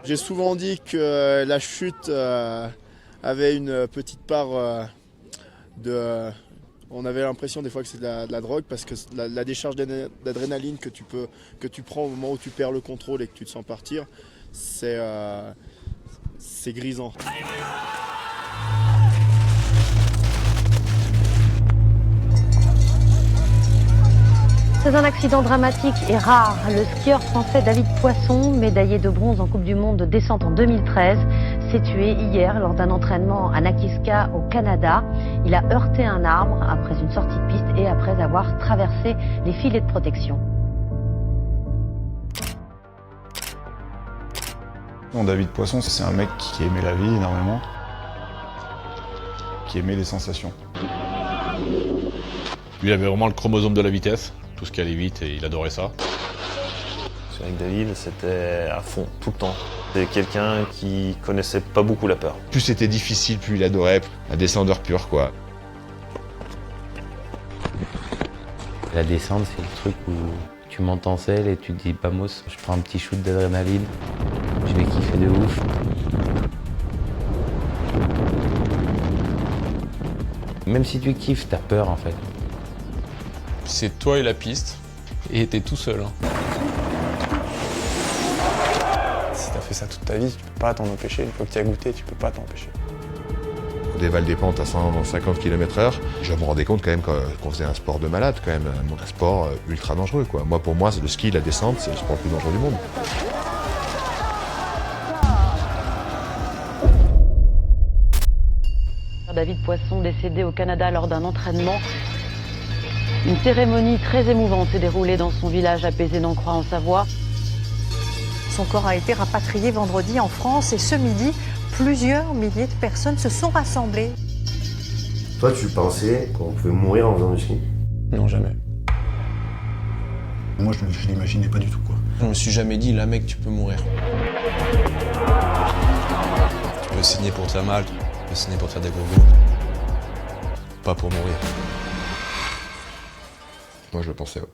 J'ai souvent dit que la chute avait une petite part de... On avait l'impression des fois que c'est de la drogue parce que la décharge d'adrénaline que tu prends au moment où tu perds le contrôle et que tu te sens partir, c'est grisant. C'est un accident dramatique et rare. Le skieur français David Poisson, médaillé de bronze en Coupe du Monde de descente en 2013, s'est tué hier lors d'un entraînement à Nakiska au Canada. Il a heurté un arbre après une sortie de piste et après avoir traversé les filets de protection. David Poisson, c'est un mec qui aimait la vie énormément, qui aimait les sensations. Lui, il avait vraiment le chromosome de la vitesse, tout ce qui allait vite, et il adorait ça. C'est vrai que David, c'était à fond, tout le temps. C'est quelqu'un qui connaissait pas beaucoup la peur. Plus c'était difficile, plus il adorait. Un descendeur pur, quoi. La descente, c'est le truc où tu montes en selle et tu te dis, vamos, je prends un petit shoot d'adrénaline, je vais kiffer de ouf. Même si tu kiffes, t'as peur en fait. C'est toi et la piste, et t'es tout seul. Si t'as fait ça toute ta vie, tu peux pas t'en empêcher. Une fois que tu as goûté, tu peux pas t'empêcher. On dévale des pentes à 150 km/h. Je me rendais compte quand même qu'on faisait un sport de malade, quand même. Un sport ultra dangereux, quoi. Moi, pour moi, le ski, la descente, c'est le sport le plus dangereux du monde. David Poisson décédé au Canada lors d'un entraînement. Une cérémonie très émouvante s'est déroulée dans son village apaisé d'Ancroix en Savoie. Son corps a été rapatrié vendredi en France et ce midi, plusieurs milliers de personnes se sont rassemblées. Toi, tu pensais qu'on pouvait mourir en faisant du ski? Non, jamais. Moi, je l'imaginais pas du tout, quoi. Je me suis jamais dit, là mec, tu peux mourir. Tu peux signer pour te faire mal, tu peux signer pour te faire des gros bouts. Pas pour mourir. Moi, je le pensais, ouais.